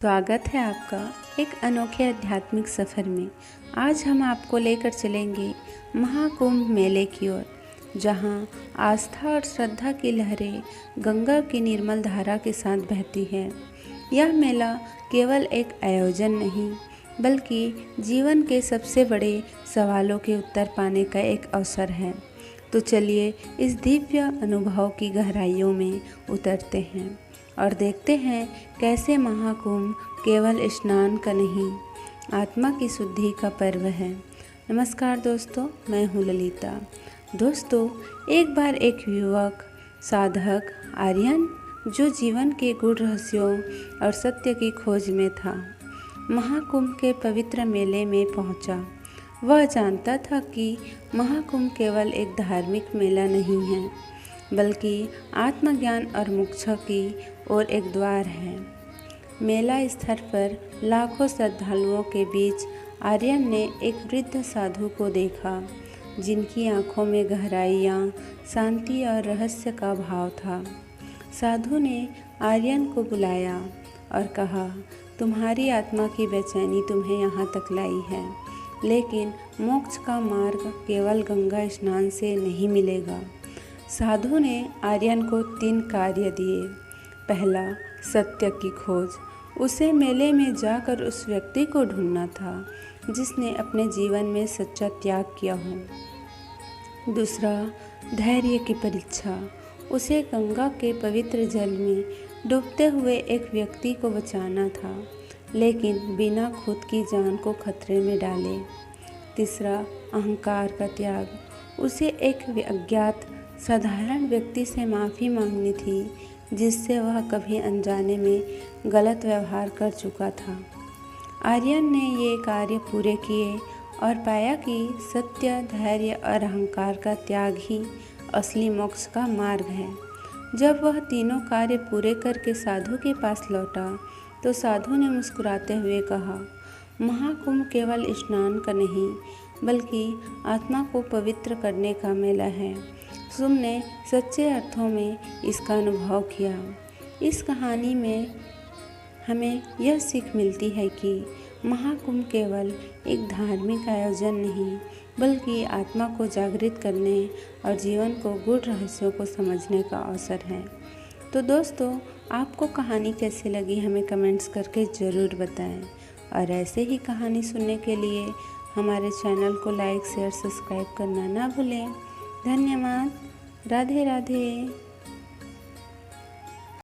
स्वागत है आपका एक अनोखे आध्यात्मिक सफ़र में। आज हम आपको लेकर चलेंगे महाकुंभ मेले की ओर, जहां आस्था और श्रद्धा की लहरें गंगा की निर्मल धारा के साथ बहती है। यह मेला केवल एक आयोजन नहीं, बल्कि जीवन के सबसे बड़े सवालों के उत्तर पाने का एक अवसर है। तो चलिए इस दिव्य अनुभव की गहराइयों में उतरते हैं और देखते हैं कैसे महाकुंभ केवल स्नान का नहीं, आत्मा की शुद्धि का पर्व है। नमस्कार दोस्तों, मैं हूँ ललिता। दोस्तों, एक बार एक युवक साधक आर्यन, जो जीवन के गूढ़ रहस्यों और सत्य की खोज में था, महाकुंभ के पवित्र मेले में पहुँचा। वह जानता था कि महाकुंभ केवल एक धार्मिक मेला नहीं है, बल्कि आत्मज्ञान और मोक्ष की ओर एक द्वार है। मेला स्थल पर लाखों श्रद्धालुओं के बीच आर्यन ने एक वृद्ध साधु को देखा, जिनकी आंखों में गहराइयाँ, शांति और रहस्य का भाव था। साधु ने आर्यन को बुलाया और कहा, तुम्हारी आत्मा की बेचैनी तुम्हें यहाँ तक लाई है, लेकिन मोक्ष का मार्ग केवल गंगा स्नान से नहीं मिलेगा। साधु ने आर्यन को 3 कार्य दिए। पहला, सत्य की खोज। उसे मेले में जाकर उस व्यक्ति को ढूंढना था जिसने अपने जीवन में सच्चा त्याग किया हो। दूसरा, धैर्य की परीक्षा। उसे गंगा के पवित्र जल में डूबते हुए एक व्यक्ति को बचाना था, लेकिन बिना खुद की जान को खतरे में डाले। तीसरा, अहंकार का त्याग। उसे एक अज्ञात साधारण व्यक्ति से माफ़ी मांगनी थी, जिससे वह कभी अनजाने में गलत व्यवहार कर चुका था। आर्यन ने ये कार्य पूरे किए और पाया कि सत्य, धैर्य और अहंकार का त्याग ही असली मोक्ष का मार्ग है। जब वह तीनों कार्य पूरे करके साधु के पास लौटा, तो साधु ने मुस्कुराते हुए कहा, महाकुंभ केवल स्नान का नहीं, बल्कि आत्मा को पवित्र करने का मेला है। तुमने सच्चे अर्थों में इसका अनुभव किया। इस कहानी में हमें यह सीख मिलती है कि महाकुंभ केवल एक धार्मिक आयोजन नहीं, बल्कि आत्मा को जागृत करने और जीवन को गूढ़ रहस्यों को समझने का अवसर है। तो दोस्तों, आपको कहानी कैसी लगी हमें कमेंट्स करके ज़रूर बताएं, और ऐसे ही कहानी सुनने के लिए हमारे चैनल को लाइक, शेयर, सब्सक्राइब करना ना भूलें। धन्यवाद। राधे राधे।